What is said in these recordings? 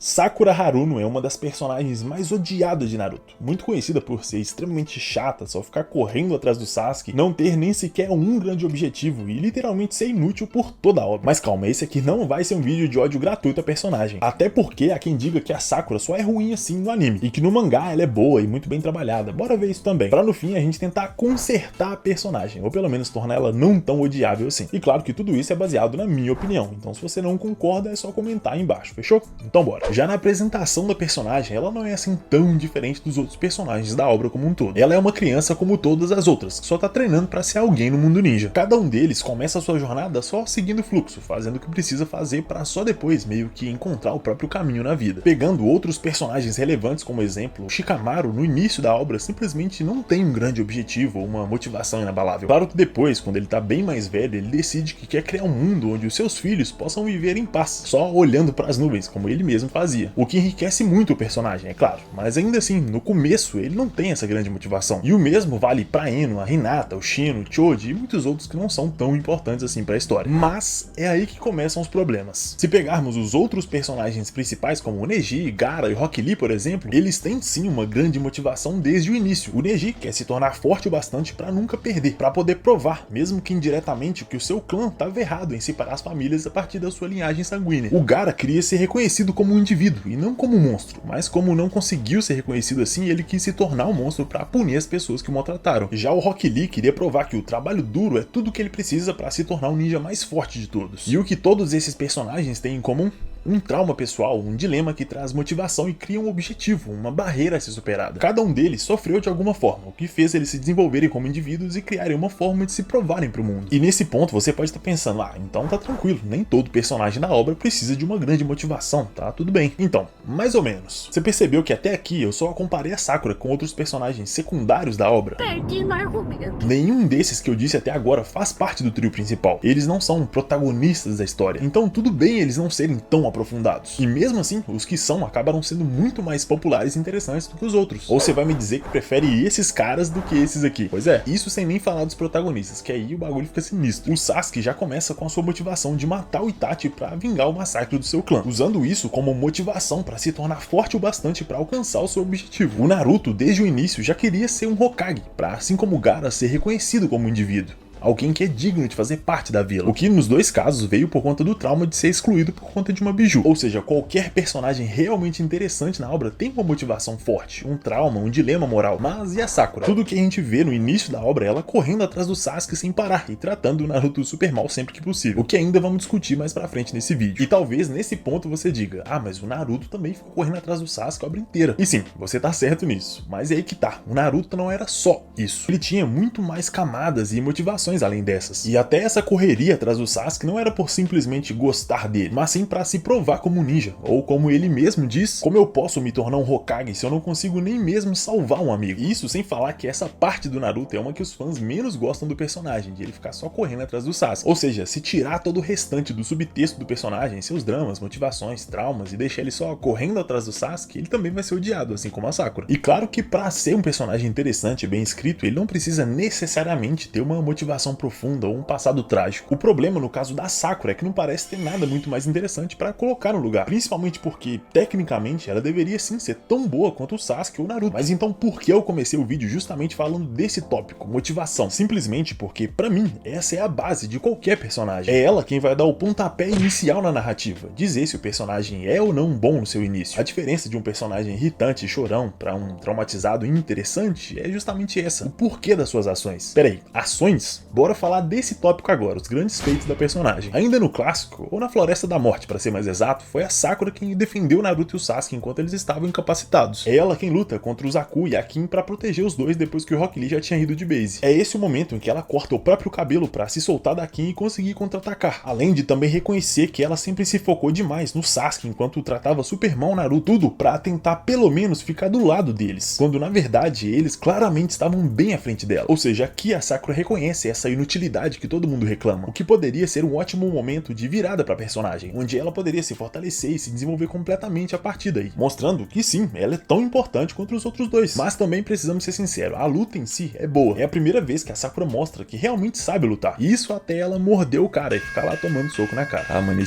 Sakura Haruno é uma das personagens mais odiadas de Naruto, muito conhecida por ser extremamente chata, só ficar correndo atrás do Sasuke, não ter nem sequer um grande objetivo e literalmente ser inútil por toda a obra. Mas calma, esse aqui não vai ser um vídeo de ódio gratuito à personagem, até porque há quem diga que a Sakura só é ruim assim no anime, e que no mangá ela é boa e muito bem trabalhada. Bora ver isso também, pra no fim a gente tentar consertar a personagem, ou pelo menos tornar ela não tão odiável assim. E claro que tudo isso é baseado na minha opinião, então se você não concorda é só comentar aí embaixo, fechou? Então bora. Já na apresentação da personagem, ela não é assim tão diferente dos outros personagens da obra como um todo. Ela é uma criança como todas as outras, que só tá treinando pra ser alguém no mundo ninja. Cada um deles começa a sua jornada só seguindo o fluxo, fazendo o que precisa fazer pra só depois meio que encontrar o próprio caminho na vida. Pegando outros personagens relevantes como exemplo, o Shikamaru no início da obra simplesmente não tem um grande objetivo ou uma motivação inabalável. Claro que depois, quando ele tá bem mais velho, ele decide que quer criar um mundo onde os seus filhos possam viver em paz, só olhando pras nuvens, como ele mesmo fazia. O que enriquece muito o personagem, é claro, mas ainda assim, no começo ele não tem essa grande motivação. E o mesmo vale pra Ino, a Hinata, o Shino, o Choji e muitos outros que não são tão importantes assim pra história. Mas é aí que começam os problemas. Se pegarmos os outros personagens principais como o Neji, Gaara e Rock Lee, por exemplo, eles têm sim uma grande motivação desde o início. O Neji quer se tornar forte o bastante pra nunca perder, pra poder provar, mesmo que indiretamente, que o seu clã estava errado em separar as famílias a partir da sua linhagem sanguínea. O Gaara queria ser reconhecido como um indivíduo e não como um monstro, mas como não conseguiu ser reconhecido assim, ele quis se tornar um monstro para punir as pessoas que o maltrataram. Já o Rock Lee queria provar que o trabalho duro é tudo que ele precisa para se tornar o ninja mais forte de todos. E o que todos esses personagens têm em comum? Um trauma pessoal, um dilema que traz motivação e cria um objetivo, uma barreira a ser superada. Cada um deles sofreu de alguma forma, o que fez eles se desenvolverem como indivíduos e criarem uma forma de se provarem para o mundo. E nesse ponto você pode estar pensando, então tá tranquilo, nem todo personagem da obra precisa de uma grande motivação, tá tudo bem. Então, mais ou menos. Você percebeu que até aqui eu só comparei a Sakura com outros personagens secundários da obra? Perdi no argumento. Nenhum desses que eu disse até agora faz parte do trio principal. Eles não são protagonistas da história, então tudo bem eles não serem tão aprofundados. E mesmo assim, os que são acabaram sendo muito mais populares e interessantes do que os outros. Ou você vai me dizer que prefere esses caras do que esses aqui? Pois é, isso sem nem falar dos protagonistas, que aí o bagulho fica sinistro. O Sasuke já começa com a sua motivação de matar o Itachi pra vingar o massacre do seu clã, usando isso como motivação pra se tornar forte o bastante pra alcançar o seu objetivo. O Naruto, desde o início, já queria ser um Hokage, pra assim como o Gaara ser reconhecido como um indivíduo. Alguém que é digno de fazer parte da vila. O que nos dois casos veio por conta do trauma de ser excluído por conta de uma biju. Ou seja, qualquer personagem realmente interessante na obra tem uma motivação forte, um trauma, um dilema moral. Mas e a Sakura? Tudo que a gente vê no início da obra é ela correndo atrás do Sasuke sem parar e tratando o Naruto super mal sempre que possível. O que ainda vamos discutir mais pra frente nesse vídeo. E talvez nesse ponto você diga, mas o Naruto também ficou correndo atrás do Sasuke a obra inteira. E sim, você tá certo nisso. Mas é aí que tá, o Naruto não era só isso. Ele tinha muito mais camadas e motivações além dessas. E até essa correria atrás do Sasuke não era por simplesmente gostar dele, mas sim pra se provar como ninja, ou como ele mesmo diz, como eu posso me tornar um Hokage se eu não consigo nem mesmo salvar um amigo? E isso sem falar que essa parte do Naruto é uma que os fãs menos gostam do personagem, de ele ficar só correndo atrás do Sasuke. Ou seja, se tirar todo o restante do subtexto do personagem, seus dramas, motivações, traumas, e deixar ele só correndo atrás do Sasuke, ele também vai ser odiado, assim como a Sakura. E claro que pra ser um personagem interessante e bem escrito, ele não precisa necessariamente ter uma motivação profunda ou um passado trágico. O problema no caso da Sakura é que não parece ter nada muito mais interessante pra colocar no lugar, principalmente porque, tecnicamente, ela deveria sim ser tão boa quanto o Sasuke ou o Naruto. Mas então por que eu comecei o vídeo justamente falando desse tópico, motivação? Simplesmente porque, pra mim, essa é a base de qualquer personagem. É ela quem vai dar o pontapé inicial na narrativa, dizer se o personagem é ou não bom no seu início. A diferença de um personagem irritante e chorão pra um traumatizado e interessante é justamente essa, o porquê das suas ações. Peraí, ações? Bora falar desse tópico agora, os grandes feitos da personagem. Ainda no clássico, ou na Floresta da Morte para ser mais exato, foi a Sakura quem defendeu Naruto e o Sasuke enquanto eles estavam incapacitados. É ela quem luta contra o Zaku e a Kim para proteger os dois depois que o Rock Lee já tinha ido de base. É esse o momento em que ela corta o próprio cabelo para se soltar da Kim e conseguir contra-atacar, além de também reconhecer que ela sempre se focou demais no Sasuke enquanto tratava super mal o Naruto, tudo para tentar pelo menos ficar do lado deles, quando na verdade eles claramente estavam bem à frente dela. Ou seja, aqui a Sakura reconhece essa inutilidade que todo mundo reclama, o que poderia ser um ótimo momento de virada pra personagem, onde ela poderia se fortalecer e se desenvolver completamente a partir daí, mostrando que sim, ela é tão importante quanto os outros dois. Mas também precisamos ser sinceros, a luta em si é boa, é a primeira vez que a Sakura mostra que realmente sabe lutar, e isso até ela morder o cara e ficar lá tomando soco na cara. Mano,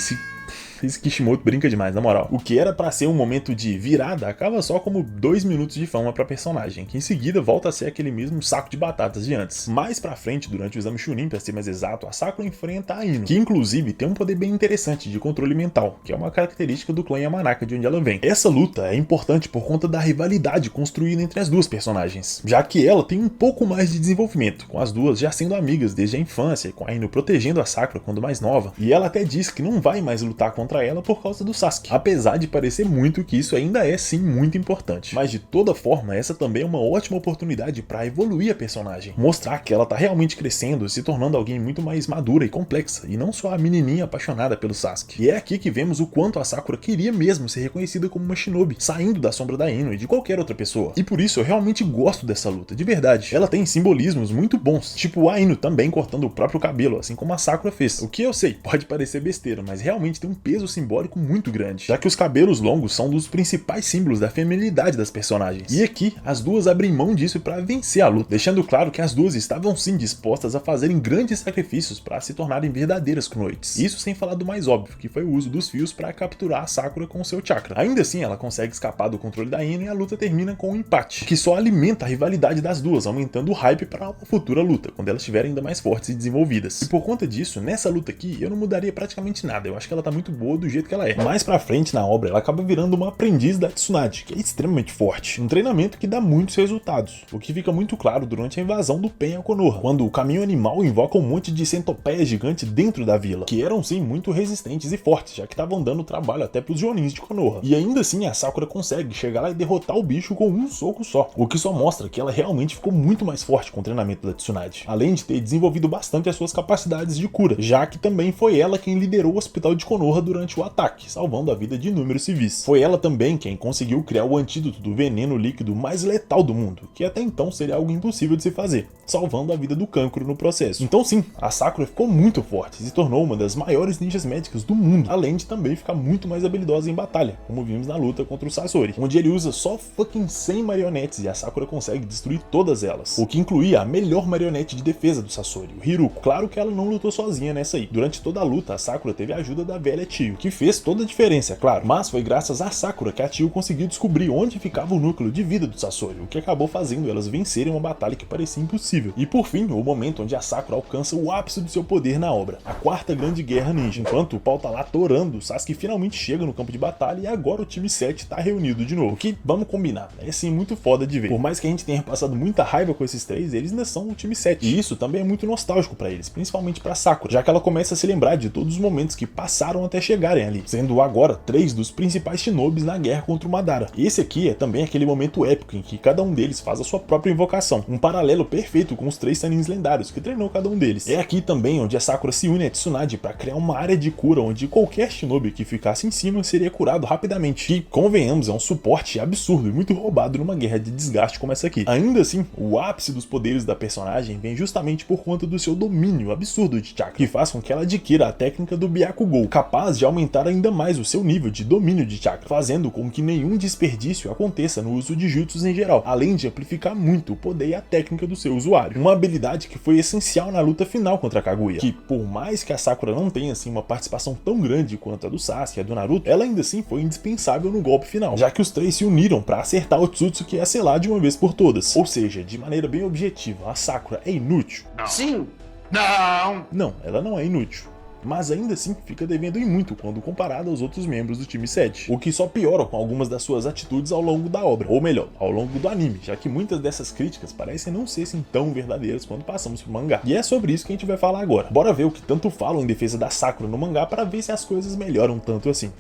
Esse Kishimoto brinca demais, na moral. O que era pra ser um momento de virada acaba só como 2 minutos de fama pra personagem, que em seguida volta a ser aquele mesmo saco de batatas de antes. Mais pra frente, durante o exame Chunin, pra ser mais exato, a Sakura enfrenta a Ino, que inclusive tem um poder bem interessante de controle mental, que é uma característica do clã Yamanaka de onde ela vem. Essa luta é importante por conta da rivalidade construída entre as duas personagens, já que ela tem um pouco mais de desenvolvimento, com as duas já sendo amigas desde a infância, com a Ino protegendo a Sakura quando mais nova, e ela até diz que não vai mais lutar contra ela por causa do Sasuke, apesar de parecer muito que isso ainda é sim muito importante. Mas de toda forma, essa também é uma ótima oportunidade para evoluir a personagem, mostrar que ela tá realmente crescendo, se tornando alguém muito mais madura e complexa, e não só a menininha apaixonada pelo Sasuke. E é aqui que vemos o quanto a Sakura queria mesmo ser reconhecida como uma shinobi, saindo da sombra da Ino e de qualquer outra pessoa. E por isso eu realmente gosto dessa luta, de verdade. Ela tem simbolismos muito bons, tipo a Ino também cortando o próprio cabelo, assim como a Sakura fez. O que eu sei, pode parecer besteira, mas realmente tem um peso simbólico muito grande, já que os cabelos longos são dos principais símbolos da feminilidade das personagens. E aqui, as duas abrem mão disso para vencer a luta, deixando claro que as duas estavam sim dispostas a fazerem grandes sacrifícios para se tornarem verdadeiras Kunoichis. Isso sem falar do mais óbvio, que foi o uso dos fios para capturar a Sakura com seu chakra. Ainda assim, ela consegue escapar do controle da Ino e a luta termina com um empate, que só alimenta a rivalidade das duas, aumentando o hype para uma futura luta, quando elas estiverem ainda mais fortes e desenvolvidas. E por conta disso, nessa luta aqui, eu não mudaria praticamente nada, eu acho que ela tá muito boa do jeito que ela é. Mais pra frente na obra, ela acaba virando uma aprendiz da Tsunade, que é extremamente forte, um treinamento que dá muitos resultados, o que fica muito claro durante a invasão do Pen a Konoha, quando o caminho animal invoca um monte de centopeias gigantes dentro da vila, que eram sim muito resistentes e fortes, já que estavam dando trabalho até pros Jonins de Konoha. E ainda assim a Sakura consegue chegar lá e derrotar o bicho com um soco só, o que só mostra que ela realmente ficou muito mais forte com o treinamento da Tsunade, além de ter desenvolvido bastante as suas capacidades de cura, já que também foi ela quem liderou o hospital de Konoha durante o ataque, salvando a vida de inúmeros civis. Foi ela também quem conseguiu criar o antídoto do veneno líquido mais letal do mundo, que até então seria algo impossível de se fazer, salvando a vida do cancro no processo. Então sim, a Sakura ficou muito forte e se tornou uma das maiores ninjas médicas do mundo, além de também ficar muito mais habilidosa em batalha, como vimos na luta contra o Sasori, onde ele usa só fucking 100 marionetes e a Sakura consegue destruir todas elas, o que incluía a melhor marionete de defesa do Sasori, o Hiruko. Claro que ela não lutou sozinha nessa aí. Durante toda a luta, a Sakura teve a ajuda da velha Tio, que fez toda a diferença, é claro, mas foi graças a Sakura que a Tio conseguiu descobrir onde ficava o núcleo de vida do Sasori, o que acabou fazendo elas vencerem uma batalha que parecia impossível. E por fim, o momento onde a Sakura alcança o ápice do seu poder na obra, a quarta grande guerra ninja. Enquanto o pau tá lá torando, o Sasuke finalmente chega no campo de batalha e agora o time 7 tá reunido de novo, que, vamos combinar, é sim muito foda de ver. Por mais que a gente tenha passado muita raiva com esses três, eles ainda são o time 7, e isso também é muito nostálgico pra eles, principalmente pra Sakura, já que ela começa a se lembrar de todos os momentos que passaram até chegarem ali, sendo agora 3 dos principais shinobis na guerra contra o Madara. E esse aqui é também aquele momento épico em que cada um deles faz a sua própria invocação, um paralelo perfeito com os 3 Sanins lendários que treinou cada um deles. É aqui também onde a Sakura se une a Tsunade para criar uma área de cura onde qualquer shinobi que ficasse em cima seria curado rapidamente, que, convenhamos, é um suporte absurdo e muito roubado numa guerra de desgaste como essa aqui. Ainda assim, o ápice dos poderes da personagem vem justamente por conta do seu domínio absurdo de chakra, que faz com que ela adquira a técnica do Byakugou, capaz de aumentar ainda mais o seu nível de domínio de chakra, fazendo com que nenhum desperdício aconteça no uso de jutsus em geral, além de amplificar muito o poder e a técnica do seu usuário. Uma habilidade que foi essencial na luta final contra a Kaguya, que por mais que a Sakura não tenha assim uma participação tão grande quanto a do Sasuke e a do Naruto, ela ainda assim foi indispensável no golpe final, já que os três se uniram para acertar o Tsutsu que ia selar de uma vez por todas. Ou seja, de maneira bem objetiva, a Sakura é inútil? Não. Sim! Não! Não, ela não é inútil. Mas ainda assim fica devendo em muito quando comparada aos outros membros do time 7, o que só piora com algumas das suas atitudes ao longo da obra, ou melhor, ao longo do anime, já que muitas dessas críticas parecem não ser assim tão verdadeiras quando passamos pro mangá. E é sobre isso que a gente vai falar agora. Bora ver o que tanto falam em defesa da Sakura no mangá para ver se as coisas melhoram tanto assim.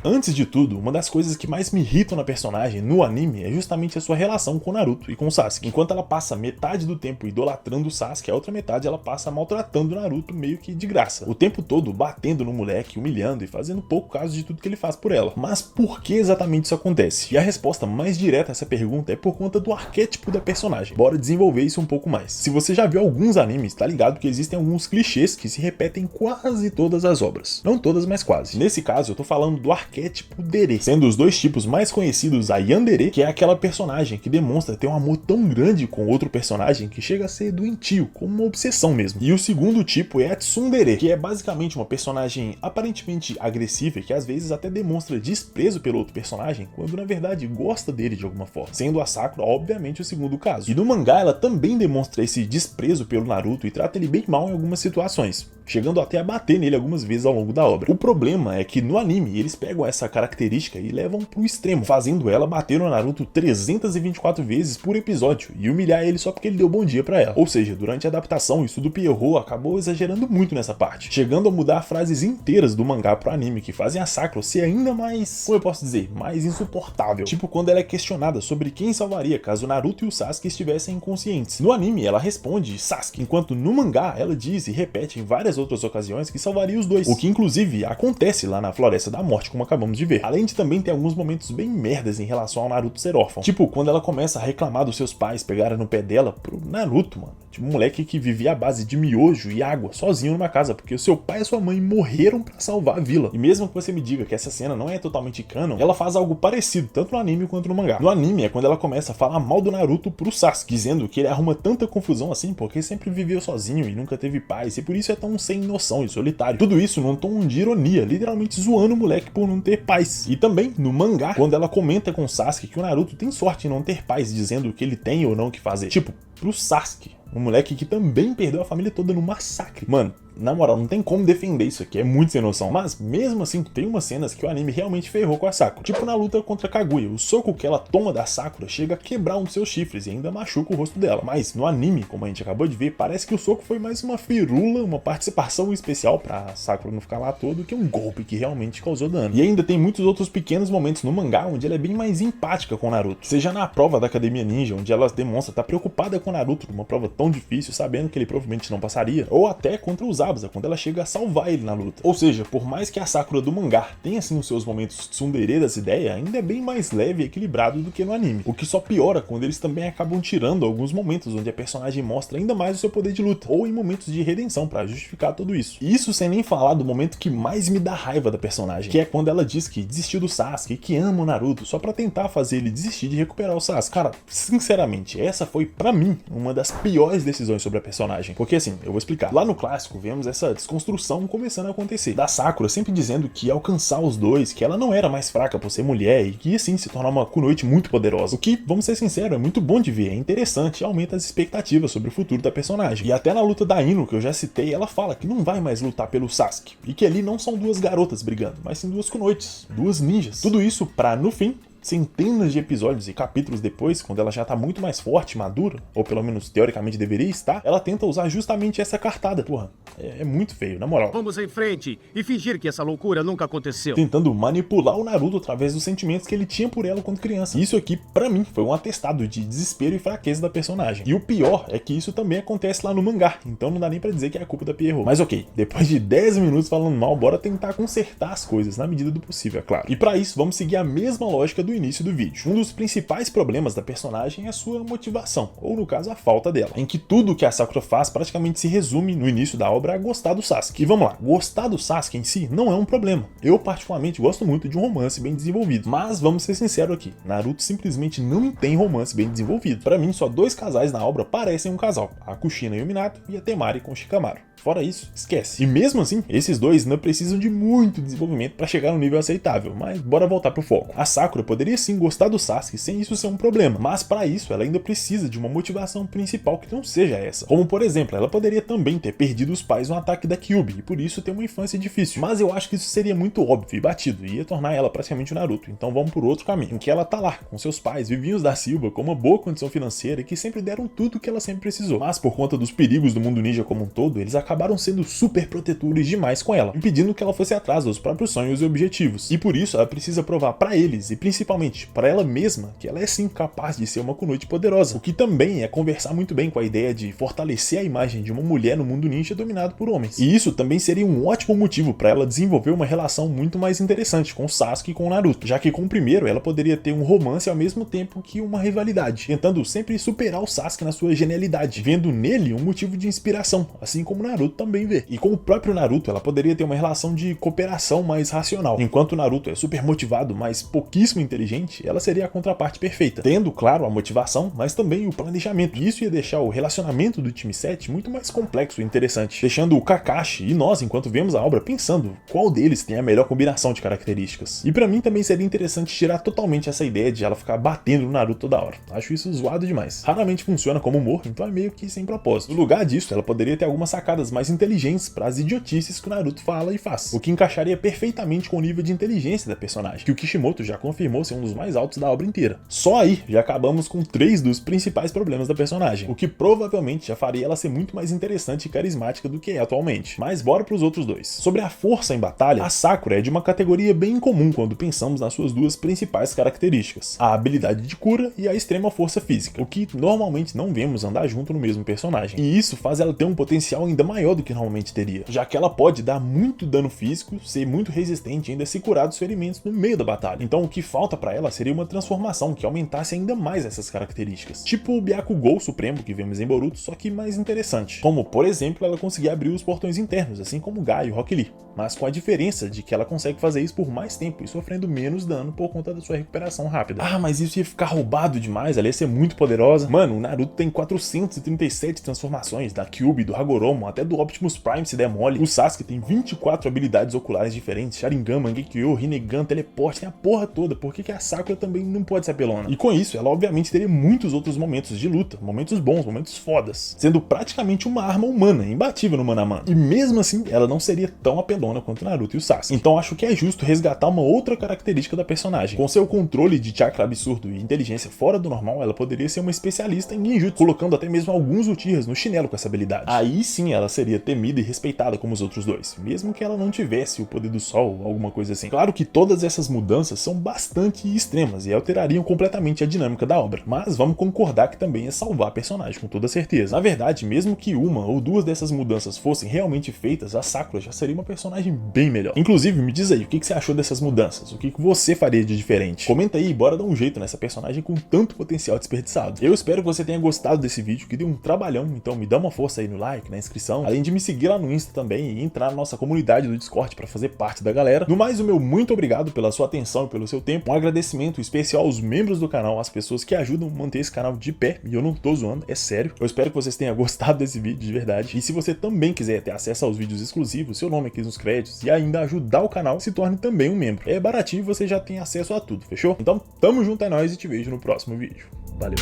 Antes de tudo, uma das coisas que mais me irritam na personagem no anime é justamente a sua relação com o Naruto e com o Sasuke. Enquanto ela passa metade do tempo idolatrando o Sasuke, a outra metade ela passa maltratando o Naruto meio que de graça. O tempo todo batendo no moleque, humilhando e fazendo pouco caso de tudo que ele faz por ela. Mas por que exatamente isso acontece? E a resposta mais direta a essa pergunta é por conta do arquétipo da personagem. Bora desenvolver isso um pouco mais. Se você já viu alguns animes, tá ligado que existem alguns clichês que se repetem em quase todas as obras. Não todas, mas quase. Nesse caso, eu tô falando do arquétipo arquétipo Dere, sendo os dois tipos mais conhecidos a Yandere, que é aquela personagem que demonstra ter um amor tão grande com outro personagem que chega a ser doentio, como uma obsessão mesmo. E o segundo tipo é a Tsundere, que é basicamente uma personagem aparentemente agressiva e que às vezes até demonstra desprezo pelo outro personagem, quando na verdade gosta dele de alguma forma, sendo a Sakura obviamente o segundo caso. E no mangá ela também demonstra esse desprezo pelo Naruto e trata ele bem mal em algumas situações, chegando até a bater nele algumas vezes ao longo da obra. O problema é que no anime eles pegam essa característica e levam pro extremo, fazendo ela bater no Naruto 324 vezes por episódio e humilhar ele só porque ele deu bom dia pra ela. Ou seja, durante a adaptação isso do Pierrot acabou exagerando muito nessa parte, chegando a mudar frases inteiras do mangá pro anime que fazem a Sakura ser ainda mais, como eu posso dizer, mais insuportável. Tipo quando ela é questionada sobre quem salvaria caso Naruto e o Sasuke estivessem inconscientes. No anime ela responde Sasuke, enquanto no mangá ela diz e repete em várias outras ocasiões que salvaria os dois, o que inclusive acontece lá na Floresta da Morte, como acabamos de ver. Além de também ter alguns momentos bem merdas em relação ao Naruto ser órfão, tipo quando ela começa a reclamar dos seus pais pegarem no pé dela pro Naruto, mano, tipo um moleque que vivia à base de miojo e água, sozinho numa casa, porque o seu pai e sua mãe morreram pra salvar a vila. E mesmo que você me diga que essa cena não é totalmente canon, ela faz algo parecido, tanto no anime quanto no mangá. No anime é quando ela começa a falar mal do Naruto pro Sasuke, dizendo que ele arruma tanta confusão assim porque sempre viveu sozinho e nunca teve paz, e por isso é tão sem noção e solitário. Tudo isso num tom de ironia, literalmente zoando o moleque por não ter paz. E também no mangá, quando ela comenta com o Sasuke que o Naruto tem sorte em não ter paz, dizendo que ele tem ou não o que fazer. Tipo, pro Sasuke, um moleque que também perdeu a família toda no massacre. Mano, na moral, não tem como defender isso aqui, é muito sem noção. Mas mesmo assim, tem umas cenas que o anime realmente ferrou com a Sakura. Tipo na luta contra Kaguya, o soco que ela toma da Sakura chega a quebrar um dos seus chifres e ainda machuca o rosto dela. Mas no anime, como a gente acabou de ver, parece que o soco foi mais uma firula, uma participação especial pra Sakura não ficar lá todo, que um golpe que realmente causou dano. E ainda tem muitos outros pequenos momentos no mangá onde ela é bem mais empática com o Naruto. Seja na prova da Academia Ninja, onde ela demonstra estar preocupada com o Naruto numa prova tão difícil, sabendo que ele provavelmente não passaria, ou até contra os Zabuza, quando ela chega a salvar ele na luta. Ou seja, por mais que a Sakura do mangá tenha assim os seus momentos tsundere das ideias, ainda é bem mais leve e equilibrado do que no anime, o que só piora quando eles também acabam tirando alguns momentos onde a personagem mostra ainda mais o seu poder de luta, ou em momentos de redenção pra justificar tudo isso. E isso sem nem falar do momento que mais me dá raiva da personagem, que é quando ela diz que desistiu do Sasuke e que ama o Naruto só pra tentar fazer ele desistir de recuperar o Sasuke. Cara, sinceramente, essa foi pra mim uma das piores decisões sobre a personagem, porque assim, eu vou explicar. Lá no clássico vemos essa desconstrução começando a acontecer, da Sakura sempre dizendo que ia alcançar os dois, que ela não era mais fraca por ser mulher e que ia sim se tornar uma kunoichi muito poderosa, o que, vamos ser sinceros, é muito bom de ver, é interessante e aumenta as expectativas sobre o futuro da personagem. E até na luta da Ino, que eu já citei, ela fala que não vai mais lutar pelo Sasuke, e que ali não são duas garotas brigando, mas sim duas kunoichis, duas ninjas. Tudo isso pra, no fim, centenas de episódios e capítulos depois, quando ela já tá muito mais forte e madura, ou pelo menos teoricamente deveria estar, ela tenta usar justamente essa cartada. Porra, é muito feio, na moral. Vamos em frente e fingir que essa loucura nunca aconteceu. Tentando manipular o Naruto através dos sentimentos que ele tinha por ela quando criança. Isso aqui, pra mim, foi um atestado de desespero e fraqueza da personagem. E o pior é que isso também acontece lá no mangá, então não dá nem pra dizer que é a culpa da Pierrot. Mas ok, depois de 10 minutos falando mal, bora tentar consertar as coisas, na medida do possível, é claro. E pra isso, vamos seguir a mesma lógica do início do vídeo. Um dos principais problemas da personagem é a sua motivação, ou no caso a falta dela, em que tudo que a Sakura faz praticamente se resume no início da obra a gostar do Sasuke. E vamos lá, gostar do Sasuke em si não é um problema. Eu particularmente gosto muito de um romance bem desenvolvido, mas vamos ser sinceros aqui, Naruto simplesmente não tem romance bem desenvolvido. Pra mim, só dois casais na obra parecem um casal, a Kushina e o Minato e a Temari com o Shikamaru. Fora isso, esquece. E mesmo assim, esses dois não precisam de muito desenvolvimento para chegar no nível aceitável, mas bora voltar pro foco. A Sakura poderia sim gostar do Sasuke sem isso ser um problema, mas para isso ela ainda precisa de uma motivação principal que não seja essa. Como por exemplo, ela poderia também ter perdido os pais no ataque da Kyuubi e por isso ter uma infância difícil, mas eu acho que isso seria muito óbvio e batido e ia tornar ela praticamente o Naruto. Então vamos por outro caminho, em que ela tá lá com seus pais, vivinhos da Silva, com uma boa condição financeira e que sempre deram tudo que ela sempre precisou, mas por conta dos perigos do mundo ninja como um todo, eles acabaram sendo super protetores demais com ela, impedindo que ela fosse atrás dos próprios sonhos e objetivos. E por isso ela precisa provar pra eles, e principalmente totalmente para ela mesma que ela é sim capaz de ser uma Kunoichi poderosa, o que também é conversar muito bem com a ideia de fortalecer a imagem de uma mulher no mundo ninja dominado por homens. E isso também seria um ótimo motivo para ela desenvolver uma relação muito mais interessante com o Sasuke e com o Naruto, já que com o primeiro ela poderia ter um romance ao mesmo tempo que uma rivalidade, tentando sempre superar o Sasuke na sua genialidade, vendo nele um motivo de inspiração, assim como o Naruto também vê. E com o próprio Naruto ela poderia ter uma relação de cooperação mais racional. Enquanto o Naruto é super motivado, mas pouquíssimo inteligente, ela seria a contraparte perfeita, tendo, claro, a motivação, mas também o planejamento. E isso ia deixar o relacionamento do time 7 muito mais complexo e interessante, deixando o Kakashi e nós, enquanto vemos a obra, pensando qual deles tem a melhor combinação de características. E pra mim também seria interessante tirar totalmente essa ideia de ela ficar batendo no Naruto toda hora. Acho isso zoado demais. Raramente funciona como humor, então é meio que sem propósito. No lugar disso, ela poderia ter algumas sacadas mais inteligentes para as idiotices que o Naruto fala e faz, o que encaixaria perfeitamente com o nível de inteligência da personagem, que o Kishimoto já confirmou ser um dos mais altos da obra inteira. Só aí já acabamos com 3 dos principais problemas da personagem, o que provavelmente já faria ela ser muito mais interessante e carismática do que é atualmente. Mas bora pros outros 2. Sobre a força em batalha, a Sakura é de uma categoria bem incomum quando pensamos nas suas duas principais características, a habilidade de cura e a extrema força física, o que normalmente não vemos andar junto no mesmo personagem. E isso faz ela ter um potencial ainda maior do que normalmente teria, já que ela pode dar muito dano físico, ser muito resistente e ainda se curar dos ferimentos no meio da batalha. Então o que falta pra ela seria uma transformação que aumentasse ainda mais essas características, tipo o Byakugou Supremo que vemos em Boruto, só que mais interessante, como por exemplo ela conseguir abrir os portões internos, assim como Guy e Rock Lee, mas com a diferença de que ela consegue fazer isso por mais tempo e sofrendo menos dano por conta da sua recuperação rápida. Ah, mas isso ia ficar roubado demais, ela ia ser muito poderosa. Mano, o Naruto tem 437 transformações, da Kyuubi, do Hagoromo, até do Optimus Prime se der mole. O Sasuke tem 24 habilidades oculares diferentes, Sharingan, Mangekyo, Rinnegan, Teleporte, tem a porra toda. Por que a Sakura também não pode ser apelona? E com isso, ela obviamente teria muitos outros momentos de luta, momentos bons, momentos fodas, sendo praticamente uma arma humana, imbatível no mano a mano. E mesmo assim, ela não seria tão apelona quanto o Naruto e o Sasuke. Então acho que é justo resgatar uma outra característica da personagem. Com seu controle de chakra absurdo e inteligência fora do normal, ela poderia ser uma especialista em ninjutsu, colocando até mesmo alguns Uchihas no chinelo com essa habilidade. Aí sim ela seria temida e respeitada como os outros dois, mesmo que ela não tivesse o poder do sol ou alguma coisa assim. Claro que todas essas mudanças são bastante extremas e alterariam completamente a dinâmica da obra, mas vamos concordar que também é salvar a personagem com toda certeza. Na verdade, mesmo que uma ou duas dessas mudanças fossem realmente feitas, a Sakura já seria uma personagem bem melhor. Inclusive, me diz aí, o que você achou dessas mudanças? O que você faria de diferente? Comenta aí e bora dar um jeito nessa personagem com tanto potencial desperdiçado. Eu espero que você tenha gostado desse vídeo, que deu um trabalhão, então me dá uma força aí no like, na inscrição, além de me seguir lá no Insta também e entrar na nossa comunidade do Discord para fazer parte da galera. No mais, o meu muito obrigado pela sua atenção e pelo seu tempo. Um agradecimento especial aos membros do canal, às pessoas que ajudam a manter esse canal de pé, e eu não tô zoando, é sério. Eu espero que vocês tenham gostado desse vídeo de verdade, e se você também quiser ter acesso aos vídeos exclusivos, seu nome aqui nos créditos e ainda ajudar o canal, se torne também um membro. É baratinho e você já tem acesso a tudo, fechou? Então tamo junto, é nóis e te vejo no próximo vídeo. Valeu!